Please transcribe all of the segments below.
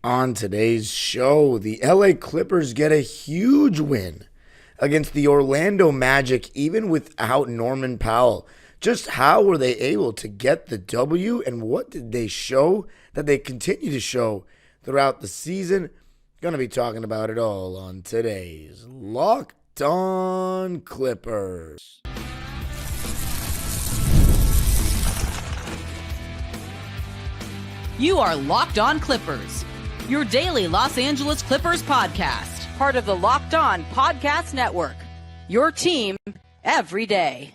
On today's show, the LA Clippers get a huge win against the Orlando Magic, even without Norman Powell. Just how were they able to get the W, and what did they show that they continue to show throughout the season? Going to be talking about it all on today's Locked On Clippers. You are Locked On Clippers, your daily Los Angeles Clippers podcast, part of the Locked On Podcast Network, your team every day.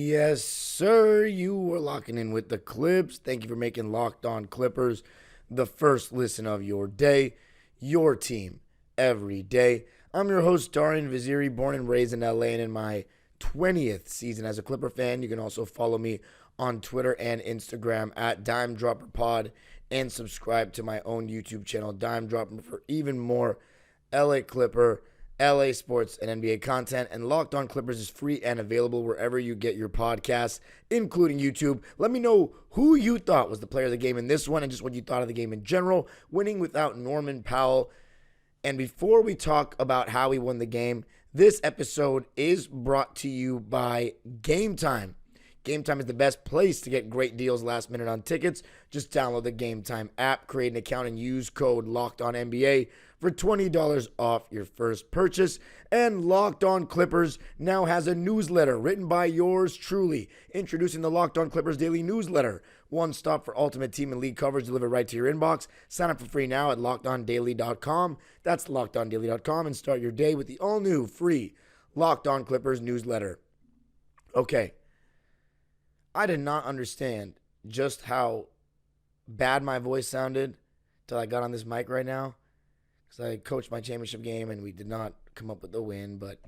Yes, sir. You are locking in with the Clips. Thank you for making Locked On Clippers the first listen of your day, your team every day. I'm your host, Darian Vaziri, born and raised in LA, and in my 20th season as a Clipper fan. You can also follow me on Twitter and Instagram at DimeDropperPod and subscribe to my own YouTube channel, Dime Dropper, for even more LA Clipper, LA sports, and NBA content. And Locked On Clippers is free and available wherever you get your podcasts, including YouTube. Let me know who you thought was the player of the game in this one and just what you thought of the game in general, winning without Norman Powell. And before we talk about how he won the game, this episode is brought to you by Game Time. Game Time is the best place to get great deals last minute on tickets. Just download the Game Time app, create an account, and use code LOCKEDONNBA for $20 off your first purchase. And Locked On Clippers now has a newsletter written by yours truly. Introducing the Locked On Clippers Daily Newsletter. One stop for ultimate team and league coverage delivered right to your inbox. Sign up for free now at LockedOnDaily.com. That's LockedOnDaily.com, and start your day with the all-new free Locked On Clippers newsletter. Okay. I did not understand just how bad my voice sounded until I got on this mic right now, because I coached my championship game and we did not come up with the win, but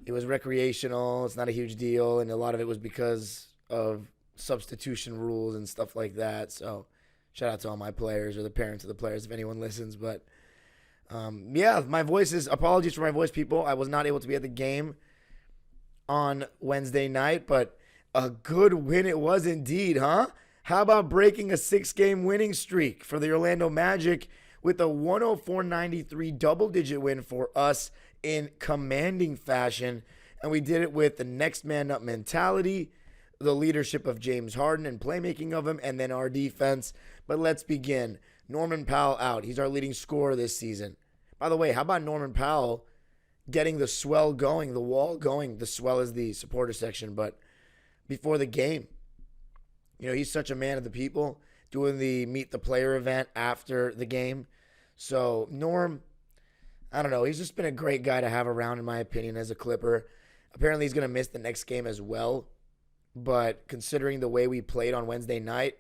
it was recreational. It's not a huge deal, and a lot of it was because of substitution rules and stuff like that. So shout out to all my players or the parents of the players if anyone listens. But yeah, my voice is, apologies for my voice, people. I was not able to be at the game on Wednesday night, but a good win it was indeed, huh? How about breaking a 6-game winning streak for the Orlando Magic with a 104-93 double-digit win for us in commanding fashion? And we did it with the next man up mentality, the leadership of James Harden and playmaking of him, and then our defense. But let's begin. Norman Powell out. He's our leading scorer this season. By the way, how about Norman Powell getting the swell going, the wall going? The swell is the supporter section, but before the game. You know, he's such a man of the people, doing the Meet the Player event after the game. So, Norm, I don't know. He's just been a great guy to have around, in my opinion, as a Clipper. Apparently, he's going to miss the next game as well. But considering the way we played on Wednesday night,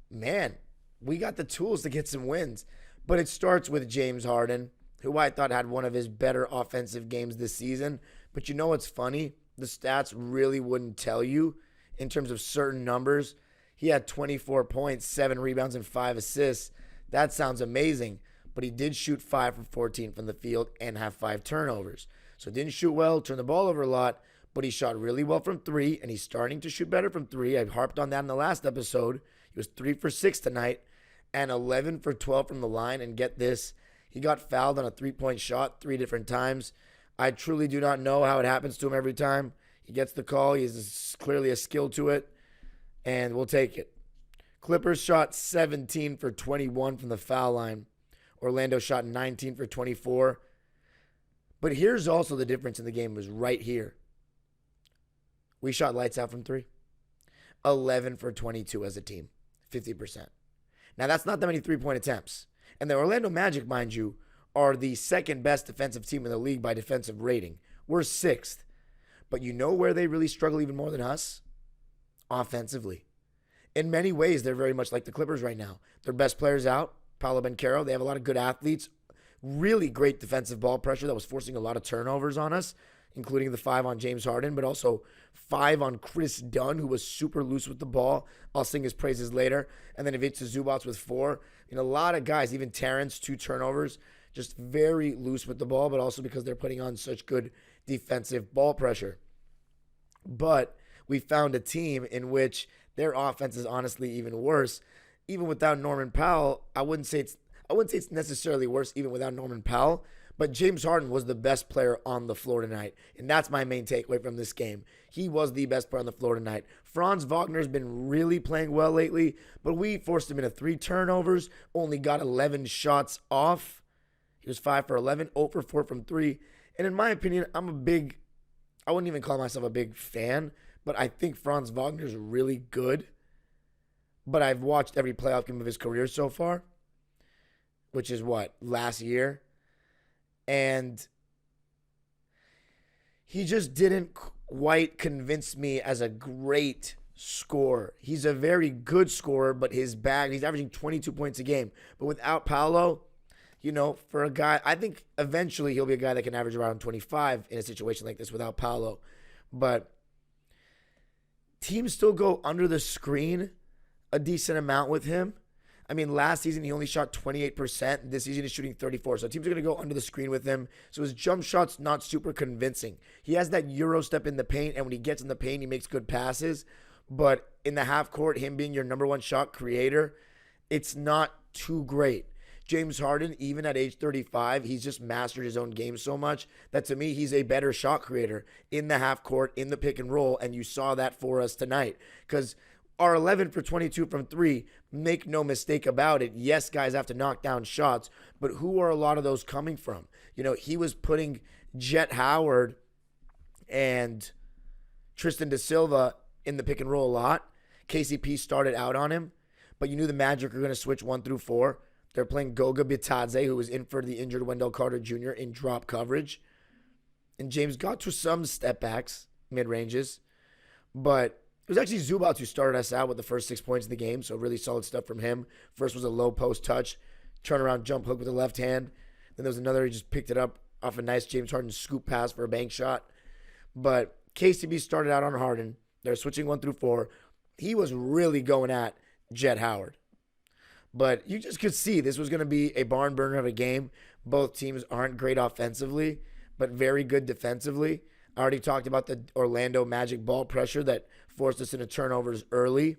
man, we got the tools to get some wins. But it starts with James Harden, who I thought had one of his better offensive games this season. But you know what's funny? The stats really wouldn't tell you in terms of certain numbers. He had 24 points, 7 rebounds, and 5 assists. That sounds amazing, but he did shoot 5 for 14 from the field and have 5 turnovers. So didn't shoot well, turned the ball over a lot, but he shot really well from 3, and he's starting to shoot better from 3. I harped on that in the last episode. He was 3 for 6 tonight and 11 for 12 from the line. And get this, he got fouled on a 3-point shot 3 different times. I truly do not know how it happens to him every time. He gets the call. He has clearly a skill to it, and we'll take it. Clippers shot 17 for 21 from the foul line. Orlando shot 19 for 24. But here's also the difference in the game was right here. We shot lights out from 3. 11 for 22 as a team, 50%. Now, that's not that many 3-point attempts. And the Orlando Magic, mind you, are the second best defensive team in the league by defensive rating. We're 6th. But you know where they really struggle even more than us? Offensively. In many ways, they're very much like the Clippers right now. Their best players out, Paolo Banchero. They have a lot of good athletes. Really great defensive ball pressure that was forcing a lot of turnovers on us, including the 5 on James Harden, but also 5 on Kris Dunn, who was super loose with the ball. I'll sing his praises later. And then Ivica Zubac with 4. You know, a lot of guys, even Terrence, 2 turnovers. Just very loose with the ball, but also because they're putting on such good defensive ball pressure. But we found a team in which their offense is honestly even worse. Even without Norman Powell, I wouldn't say it's necessarily worse even without Norman Powell, but James Harden was the best player on the floor tonight, and that's my main takeaway from this game. He was the best player on the floor tonight. Franz Wagner's been really playing well lately, but we forced him into 3 turnovers, only got 11 shots off. He was 5 for 11, 0 for 4 from 3. And in my opinion, I wouldn't even call myself a big fan, but I think Franz Wagner's really good. But I've watched every playoff game of his career so far, which is last year. And he just didn't quite convince me as a great scorer. He's a very good scorer, but he's averaging 22 points a game. But without Paolo, for a guy, I think eventually he'll be a guy that can average around 25 in a situation like this without Paolo. But teams still go under the screen a decent amount with him. I mean, last season he only shot 28%. This season he's shooting 34%. So teams are going to go under the screen with him. So his jump shot's not super convincing. He has that Euro step in the paint, and when he gets in the paint, he makes good passes. But in the half court, him being your number one shot creator, it's not too great. James Harden, even at age 35, he's just mastered his own game so much that to me, he's a better shot creator in the half court, in the pick and roll, and you saw that for us tonight. Because our 11 for 22 from 3, make no mistake about it. Yes, guys have to knock down shots, but who are a lot of those coming from? He was putting Jet Howard and Tristan Da Silva in the pick and roll a lot. KCP started out on him, but you knew the Magic were going to switch 1 through 4. They're playing Goga Bitadze, who was in for the injured Wendell Carter Jr. in drop coverage. And James got to some step backs, mid-ranges, but it was actually Zubac who started us out with the first 6 points of the game, so really solid stuff from him. First was a low post touch, turnaround jump hook with the left hand. Then there was another, he just picked it up off a nice James Harden scoop pass for a bank shot. But KCB started out on Harden. They're switching 1 through 4. He was really going at Jet Howard. But you just could see this was going to be a barn burner of a game. Both teams aren't great offensively, but very good defensively. I already talked about the Orlando Magic ball pressure that forced us into turnovers early.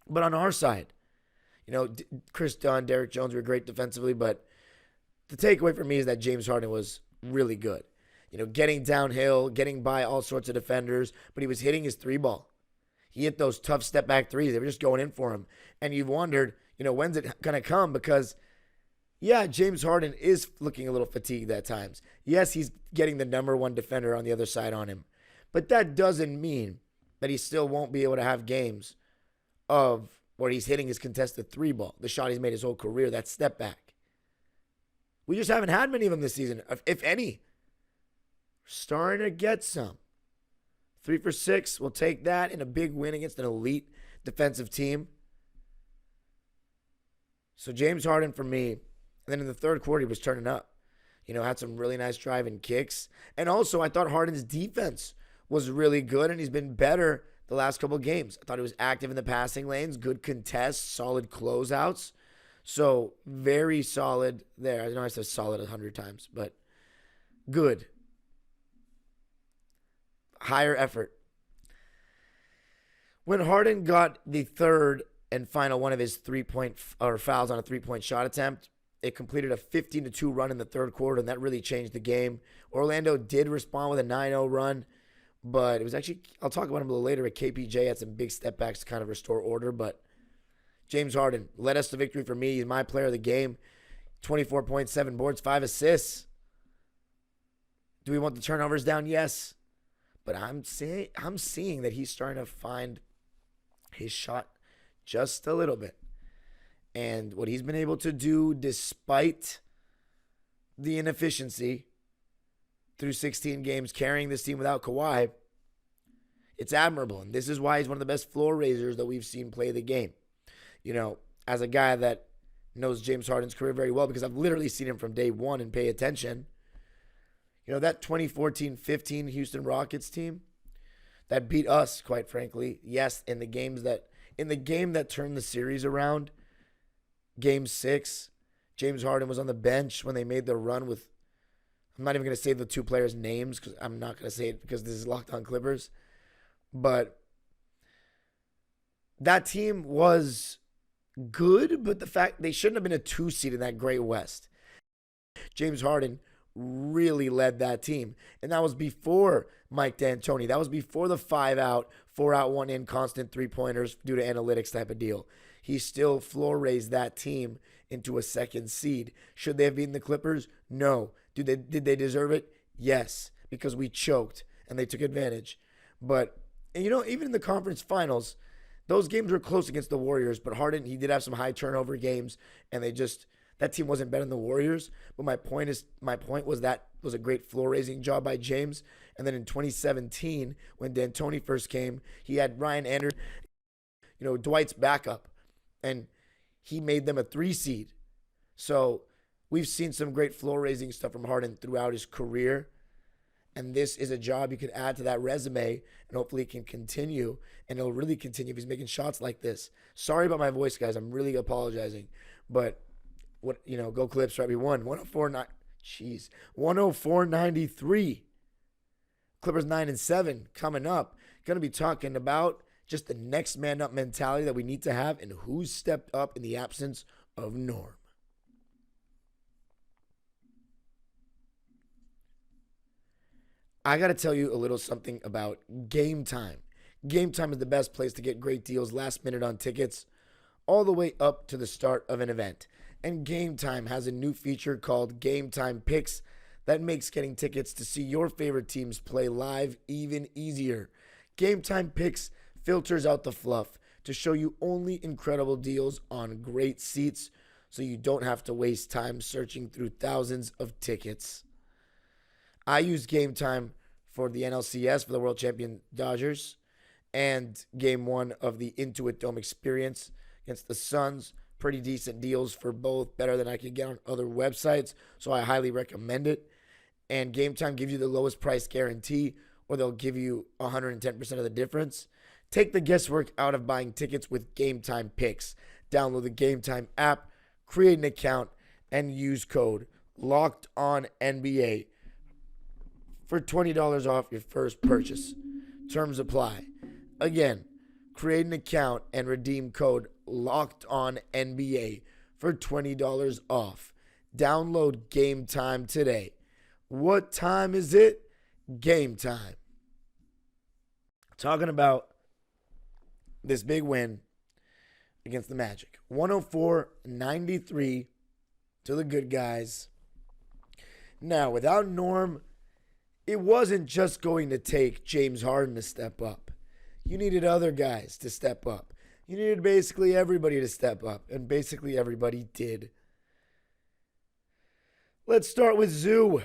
But on our side, Kris Dunn, Derrick Jones were great defensively, but the takeaway for me is that James Harden was really good. Getting downhill, getting by all sorts of defenders, but he was hitting his 3-ball. He hit those tough step-back threes. They were just going in for him. And you've wondered, when's it going to come? Because, yeah, James Harden is looking a little fatigued at times. Yes, he's getting the number one defender on the other side on him. But that doesn't mean that he still won't be able to have games of where he's hitting his contested 3-ball, the shot he's made his whole career, that step-back. We just haven't had many of them this season, if any. We're starting to get some. 3 for 6, we'll take that in a big win against an elite defensive team. So James Harden for me, and then in the third quarter, he was turning up. Had some really nice driving kicks. And also, I thought Harden's defense was really good, and he's been better the last couple of games. I thought he was active in the passing lanes, good contests, solid closeouts. So very solid there. I know I said solid 100 times, but good. Higher effort. When Harden got the third and final one of his fouls on a 3-point shot attempt, it completed a 15-2 run in the third quarter, and that really changed the game. Orlando did respond with a 9-0 run, but it was actually, I'll talk about him a little later, but KPJ had some big step backs to kind of restore order, but James Harden led us to victory for me. He's my player of the game. 24 points, 7 boards, 5 assists. Do we want the turnovers down? Yes. But I'm seeing that he's starting to find his shot just a little bit. And what he's been able to do despite the inefficiency through 16 games, carrying this team without Kawhi, it's admirable. And this is why he's one of the best floor raisers that we've seen play the game. As a guy that knows James Harden's career very well, because I've literally seen him from day one and pay attention. That 2014-15 Houston Rockets team that beat us, quite frankly. Yes, in the game that turned the series around, Game 6, James Harden was on the bench when they made their run with, I'm not even going to say the two players' names because I'm not going to say it because this is Locked On Clippers. But that team was good, but the fact they shouldn't have been a 2 seed in that great West. James Harden really led that team. And that was before Mike D'Antoni. That was before the 5-out, 4-out, 1-in constant three-pointers due to analytics type of deal. He still floor raised that team into a 2nd seed. Should they have beaten the Clippers? No. Did they deserve it? Yes, because we choked and they took advantage. But, and even in the conference finals, those games were close against the Warriors, but Harden, he did have some high turnover games, and that team wasn't better than the Warriors. But my point was that was a great floor raising job by James. And then in 2017, when D'Antoni first came, he had Ryan Anderson, Dwight's backup, and he made them a 3 seed. So we've seen some great floor raising stuff from Harden throughout his career. And this is a job you can add to that resume, and hopefully it can continue, and it'll really continue if he's making shots like this. Sorry about my voice, guys. I'm really apologizing. But go Clips, right? We won 104.93. Clippers 9-7 coming up. Going to be talking about just the next man up mentality that we need to have and who's stepped up in the absence of Norm. I got to tell you a little something about Game Time. Game Time is the best place to get great deals last minute on tickets all the way up to the start of an event. And Game Time has a new feature called Game Time Picks that makes getting tickets to see your favorite teams play live even easier. Game Time Picks filters out the fluff to show you only incredible deals on great seats so you don't have to waste time searching through thousands of tickets. I use Game Time for the NLCS for the World Champion Dodgers and Game 1 of the Intuit Dome experience against the Suns. Pretty decent deals for both, better than I could get on other websites, so I highly recommend it. And Game Time gives you the lowest price guarantee, or they'll give you 110% of the difference. Take the guesswork out of buying tickets with Game Time Picks. Download the Game Time app, create an account, and use code LOCKEDONNBA for $20 off your first purchase. Terms apply. Again, create an account and redeem code LOCKEDONNBA for $20 off. Download Game Time today. What time is it? Game time. Talking about this big win against the Magic. 104-93 to the good guys. Now, without Norm, it wasn't just going to take James Harden to step up. You needed other guys to step up. You needed basically everybody to step up, and basically everybody did. Let's start with Zoo.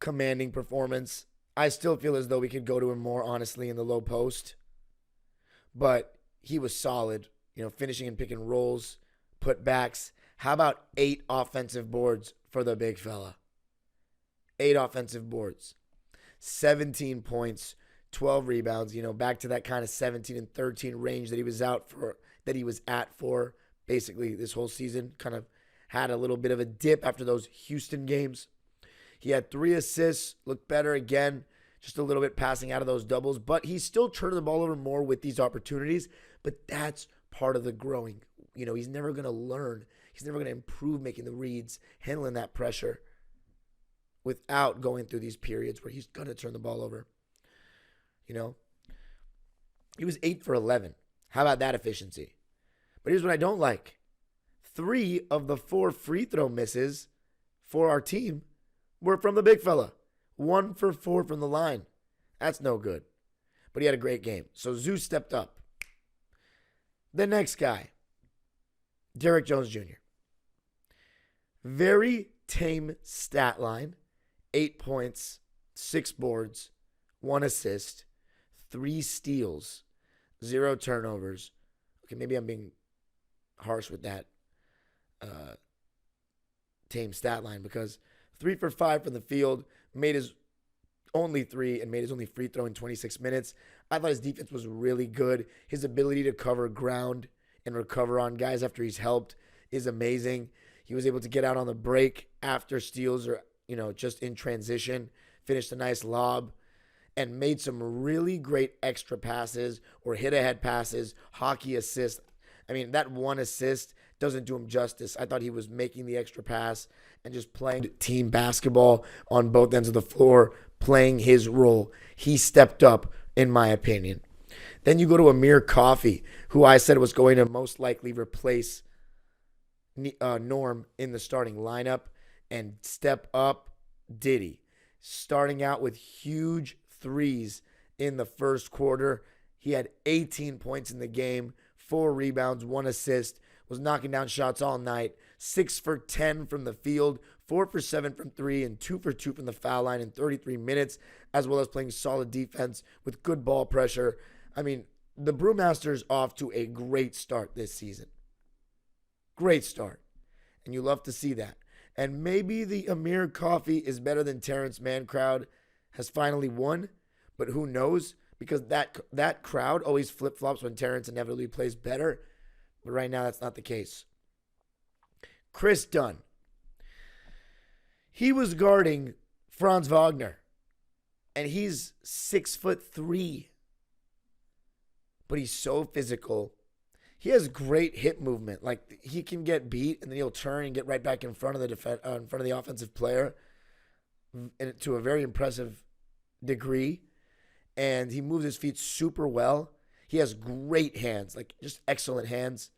Commanding performance. I still feel as though we could go to him more, honestly, in the low post. But he was solid, finishing and picking rolls, putbacks. How about 8 offensive boards for the big fella? 8 offensive boards. 17 points, 12 rebounds, back to that kind of 17 and 13 range that he was at for basically this whole season. Kind of had a little bit of a dip after those Houston games. He had 3 assists, looked better again, just a little bit passing out of those doubles, but he's still turning the ball over more with these opportunities, but that's part of the growing. He's never going to learn. He's never going to improve making the reads, handling that pressure without going through these periods where he's going to turn the ball over. He was 8 for 11. How about that efficiency? But here's what I don't like. 3 of the 4 free throw misses for our team were from the big fella. 1 for 4 from the line. That's no good. But he had a great game. So Zeus stepped up. The next guy, Derrick Jones Jr. Very tame stat line. 8 points, 6 boards, 1 assist, 3 steals, 0 turnovers. Okay, maybe I'm being harsh with that tame stat line because 3 for 5 from the field, made his only 3 and made his only free throw in 26 minutes. I thought his defense was really good. His ability to cover ground and recover on guys after he's helped is amazing. He was able to get out on the break after steals or, just in transition, finished a nice lob. and made some really great extra passes or hit-ahead passes, hockey assists. I mean, that one assist doesn't do him justice. I thought he was making the extra pass and just playing team basketball on both ends of the floor, playing his role. He stepped up, in my opinion. Then you go to Amir Coffey, who I said was going to most likely replace Norm in the starting lineup, and step up did he. Starting out with huge threes in the first quarter. He had 18 points in the game, 4 rebounds, 1 assist, was knocking down shots all night, 6 for 10 from the field, 4 for 7 from 3, and 2 for 2 from the foul line in 33 minutes, as well as playing solid defense with good ball pressure. I mean, the Brewmaster's off to a great start this season. Great start. And you love to see that. And maybe the Amir Coffey is better than Terrence Mann crowd has finally won, but who knows? Because that crowd always flip-flops when Terrence inevitably plays better. But right now, that's not the case. Kris Dunn. He was guarding Franz Wagner, and he's 6'3", but he's so physical. He has great hip movement. Like, he can get beat, and then he'll turn and get right back in front of the offensive player, and to a very impressive degree. And he moves his feet super well. He has great hands, like just excellent hands.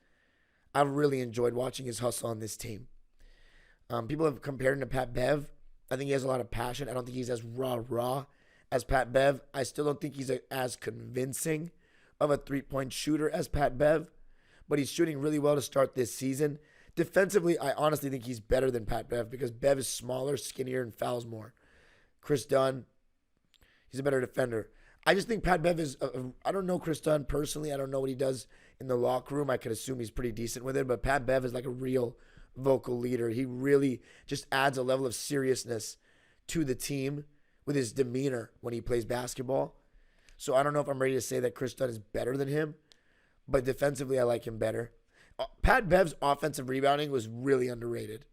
I've really enjoyed watching his hustle on this team. People have compared him to Pat Bev. I think he has a lot of passion. I don't think he's as raw as Pat Bev. I still don't think he's as convincing of a three-point shooter as Pat Bev, but he's shooting really well to start this season. Defensively, I honestly think he's better than Pat Bev because Bev is smaller, skinnier, and fouls more. Kris Dunn, he's a better defender. I just think Pat Bev is, I don't know Kris Dunn personally. I don't know what he does in the locker room. I could assume he's pretty decent with it, but Pat Bev is like a real vocal leader. He really just adds a level of seriousness to the team with his demeanor when he plays basketball. So I don't know if I'm ready to say that Kris Dunn is better than him, but defensively I like him better. Pat Bev's offensive rebounding was really underrated.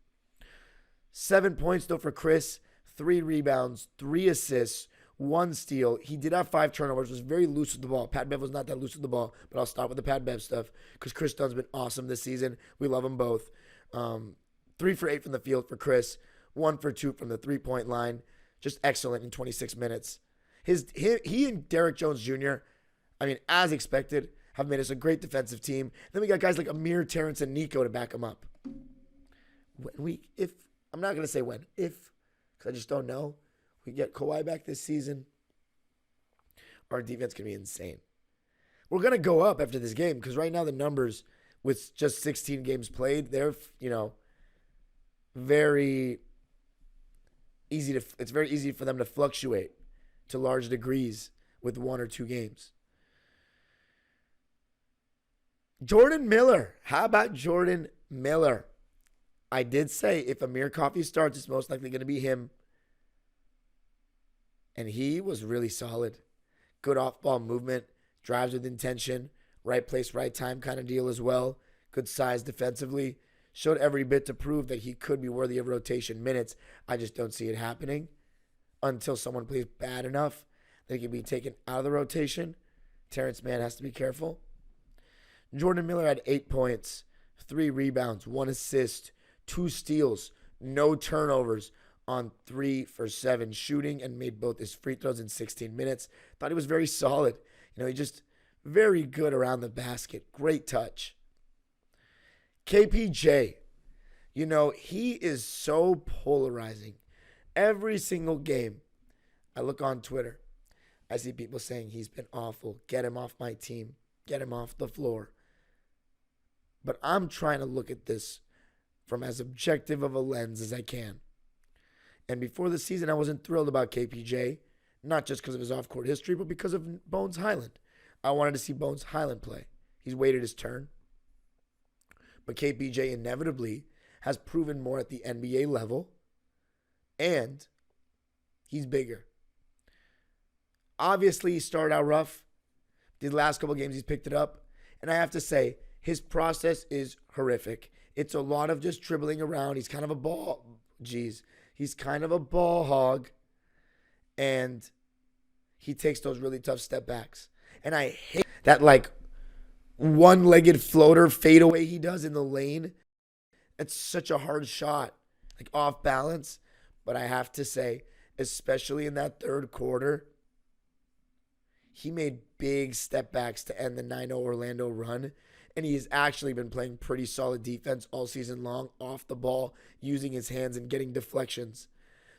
7 points though for Kris, 3 rebounds, 3 assists, 1 steal. He did have 5 turnovers, was very loose with the ball. Pat Bev was not that loose with the ball, but I'll stop with the Pat Bev stuff because Kris Dunn's been awesome this season. We love them both. 3 for 8 from the field for Kris, 1 for 2 from the three-point line. Just excellent in 26 minutes. He and Derrick Jones Jr., I mean, as expected, have made us a great defensive team. Then we got guys like Amir, Terrence, and Nico to back them up. I'm not going to say when, because I just don't know. We get Kawhi back this season, our defense can be insane. We're going to go up after this game because right now the numbers with just 16 games played, they're, very easy it's very easy for them to fluctuate to large degrees with 1 or 2 games. Jordan Miller. How about Jordan Miller? I did say if Amir Coffey starts, it's most likely going to be him. And he was really solid. Good off-ball movement, drives with intention, right place, right time kind of deal as well. Good size defensively. Showed every bit to prove that he could be worthy of rotation minutes. I just don't see it happening until someone plays bad enough that he can be taken out of the rotation. Terrence Mann has to be careful. Jordan Miller had 8 points, 3 rebounds, 1 assist, 2 steals, no turnovers on 3 for 7 shooting, and made both his free throws in 16 minutes. Thought he was very solid. He just very good around the basket. Great touch. KPJ, he is so polarizing. Every single game, I look on Twitter, I see people saying he's been awful. Get him off my team. Get him off the floor. But I'm trying to look at this from as objective of a lens as I can. And before the season, I wasn't thrilled about KPJ, not just because of his off-court history, but because of Bones Highland. I wanted to see Bones Highland play. He's waited his turn. But KPJ inevitably has proven more at the NBA level, and he's bigger. Obviously, he started out rough. The last couple games, he's picked it up. And I have to say, his process is horrific. It's a lot of just dribbling around. He's kind of a ball hog. And he takes those really tough step backs. And I hate that like one-legged floater fadeaway he does in the lane. It's such a hard shot, like off balance. But I have to say, especially in that third quarter, he made big step backs to end the 9-0 Orlando run. And he has actually been playing pretty solid defense all season long, off the ball, using his hands and getting deflections.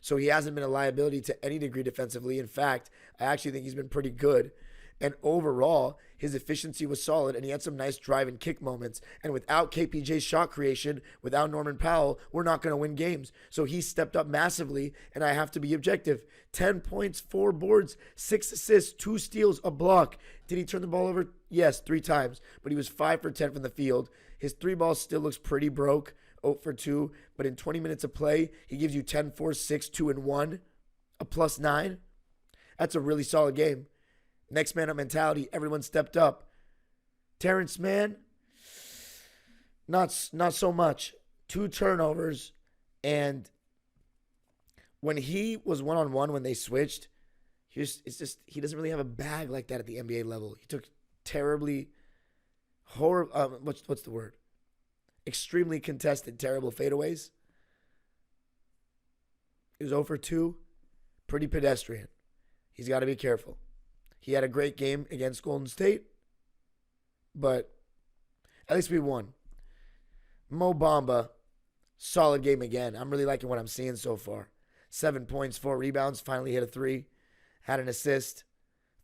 So he hasn't been a liability to any degree defensively. In fact, I actually think he's been pretty good. And overall, his efficiency was solid, and he had some nice drive and kick moments. And without KPJ's shot creation, without Norman Powell, we're not going to win games. So he stepped up massively, and I have to be objective. 10 points, 4 boards, 6 assists, 2 steals, a block. Did he turn the ball over? Yes, 3 times. But he was 5 for 10 from the field. His 3 ball still looks pretty broke, 0 for 2. But in 20 minutes of play, he gives you 10, 4, 6, 2, and 1, a +9. That's a really solid game. Next man up mentality, everyone stepped up. Terrence Mann, not so much. 2 turnovers, and when he was one-on-one when they switched, he doesn't really have a bag like that at the NBA level. He took terribly horrible, what's the word? Extremely contested, terrible fadeaways. He was 0 for 2, pretty pedestrian. He's got to be careful. He had a great game against Golden State, but at least we won. Mo Bamba, solid game again. I'm really liking what I'm seeing so far. 7 points, 4 rebounds, finally hit a 3. Had an assist.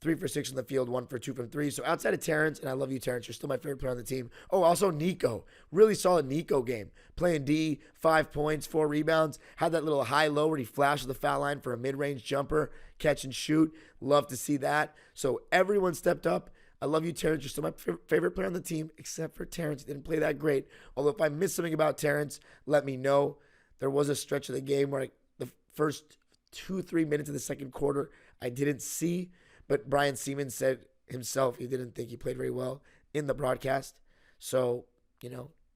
3 for 6 on the field, 1 for 2 from 3. So outside of Terrence, and I love you, Terrence, you're still my favorite player on the team. Oh, also Nico. Really solid Nico game. Playing D, 5 points, 4 rebounds. Had that little high-low where he flashed the foul line for a mid-range jumper, catch and shoot. Love to see that. So everyone stepped up. I love you, Terrence. You're still my favorite player on the team, except for Terrence. He didn't play that great. Although if I missed something about Terrence, let me know. There was a stretch of the game where the first 2-3 minutes of the second quarter I didn't see. But Brian Siemens said himself he didn't think he played very well in the broadcast. So,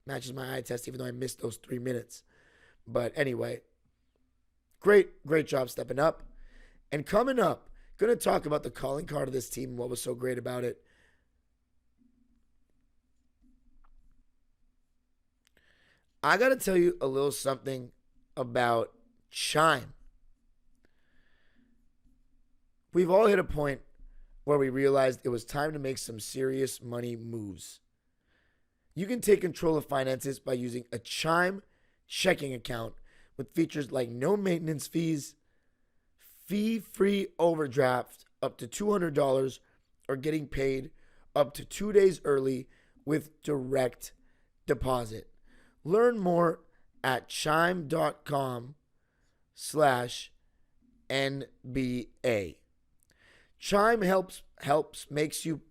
matches my eye test, even though I missed those 3 minutes. But anyway, great job stepping up. And coming up, going to talk about the calling card of this team and what was so great about it. I got to tell you a little something about Chime. We've all hit a point where we realized it was time to make some serious money moves. You can take control of finances by using a Chime checking account with features like no maintenance fees, fee-free overdraft up to $200, or getting paid up to 2 days early with direct deposit. Learn more at chime.com/NBA. Chime helps you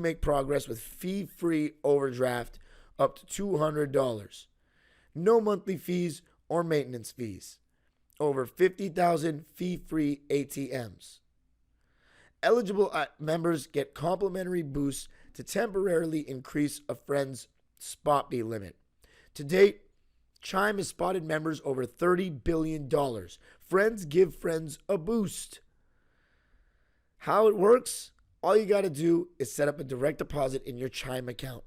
make progress with fee-free overdraft up to $200. No monthly fees or maintenance fees. Over 50,000 fee-free ATMs. Eligible members get complimentary boosts to temporarily increase a friend's spot fee limit. To date, Chime has spotted members over $30 billion. Friends give friends a boost. How it works? All you got to do is set up a direct deposit in your Chime account.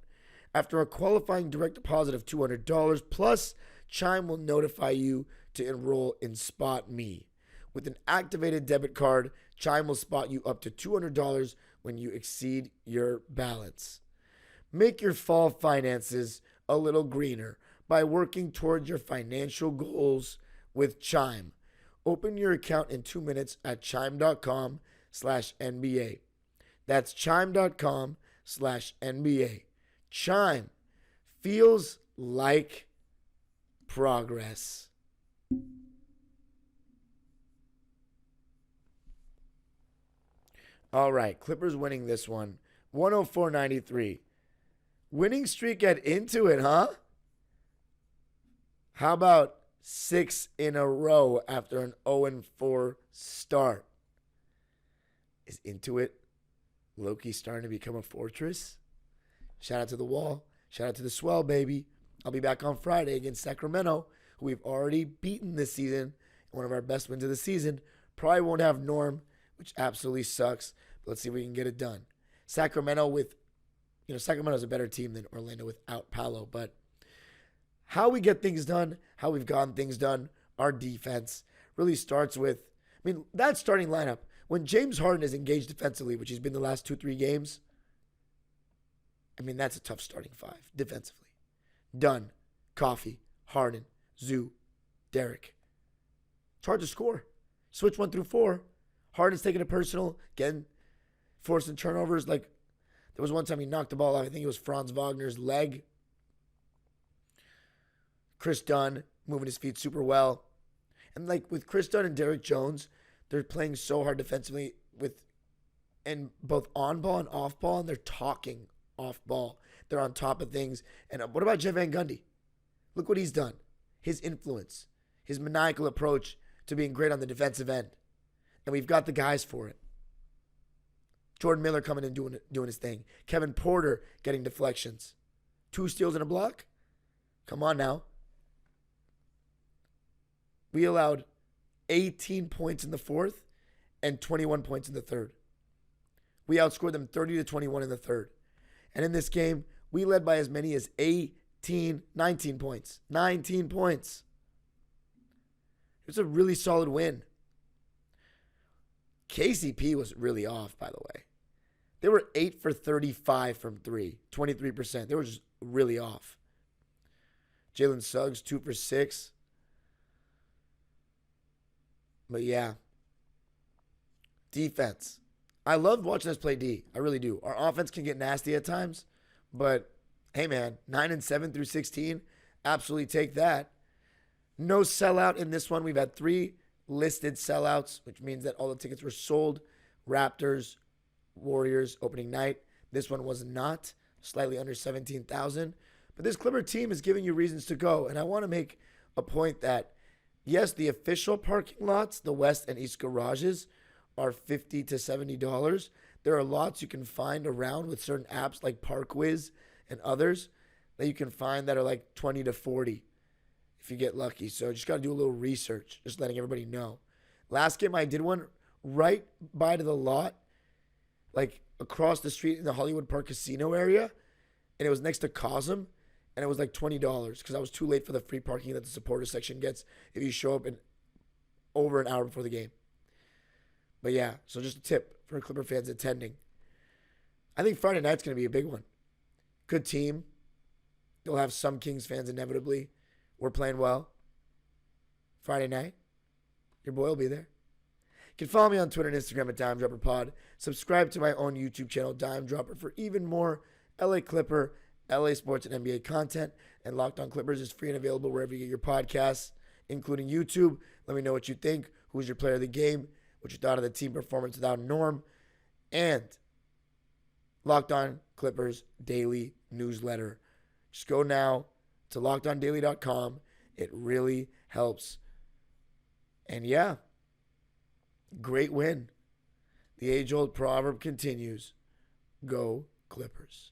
After a qualifying direct deposit of $200 plus, Chime will notify you to enroll in Spot Me. With an activated debit card, Chime will spot you up to $200 when you exceed your balance. Make your fall finances a little greener by working towards your financial goals with Chime. Open your account in 2 minutes at chime.com/NBA. That's chime.com/NBA. Chime feels like progress. All right, Clippers winning this one. 104-93. Winning streak at into it, huh? How about 6 in a row after an 0-4 start? Is Intuit low-key starting to become a fortress? Shout out to the Wall. Shout out to the Swell, baby. I'll be back on Friday against Sacramento, who we've already beaten this season. One of our best wins of the season. Probably won't have Norm. which absolutely sucks. But let's see if we can get it done. Sacramento's a better team than Orlando without Paolo, but how we get things done, how we've gotten things done, our defense really starts with, that starting lineup. When James Harden is engaged defensively, which he's been the last 2-3 games, that's a tough starting five defensively. Dunn, Coffey, Harden, Zoo, Derrick. It's hard to score. Switch 1 through 4. Harden's taking it personal, again, forcing turnovers. There was one time he knocked the ball off. I think it was Franz Wagner's leg. Kris Dunn moving his feet super well. And with Kris Dunn and Derrick Jones, they're playing so hard defensively and both on ball and off ball, and they're talking off ball. They're on top of things. And what about Jeff Van Gundy? Look what he's done. His influence, his maniacal approach to being great on the defensive end. And we've got the guys for it. Jordan Miller coming in doing his thing. Kevin Porter getting deflections. 2 steals and a block? Come on now. We allowed 18 points in the fourth and 21 points in the third. We outscored them 30-21 in the third. And in this game, we led by as many as 19 points. 19 points. It was a really solid win. KCP was really off, by the way. They were 8 for 35 from 3, 23%. They were just really off. Jalen Suggs, 2 for 6. But yeah. Defense. I love watching us play D. I really do. Our offense can get nasty at times. But, hey man, 9-7 through 16. Absolutely take that. No sellout in this one. We've had 3 listed sellouts, which means that all the tickets were sold. Raptors, Warriors, opening night. This one was not. Slightly under 17,000. But this Clipper team is giving you reasons to go. And I want to make a point that, yes, the official parking lots, the west and east garages, are $50 to $70. There are lots you can find around with certain apps like ParkWiz and others that you can find that are like $20 to $40 if you get lucky. So just got to do a little research, just letting everybody know. Last game I did one right by to the lot, like across the street in the Hollywood Park Casino area, and it was next to Cosm, and it was like $20 because I was too late for the free parking that the supporter section gets if you show up over an hour before the game. But yeah, so just a tip for Clipper fans attending. I think Friday night's going to be a big one. Good team. You'll have some Kings fans inevitably. We're playing well. Friday night, your boy will be there. You can follow me on Twitter and Instagram at DimeDropperPod. Subscribe to my own YouTube channel, Dime Dropper, for even more LA Clipper, LA Sports, and NBA content. And Locked On Clippers is free and available wherever you get your podcasts, including YouTube. Let me know what you think. Who's your player of the game? What you thought of the team performance without Norm. And Locked On Clippers daily newsletter. Just go now to lockedondaily.com. It really helps. And yeah, great win. The age-old proverb continues. Go Clippers.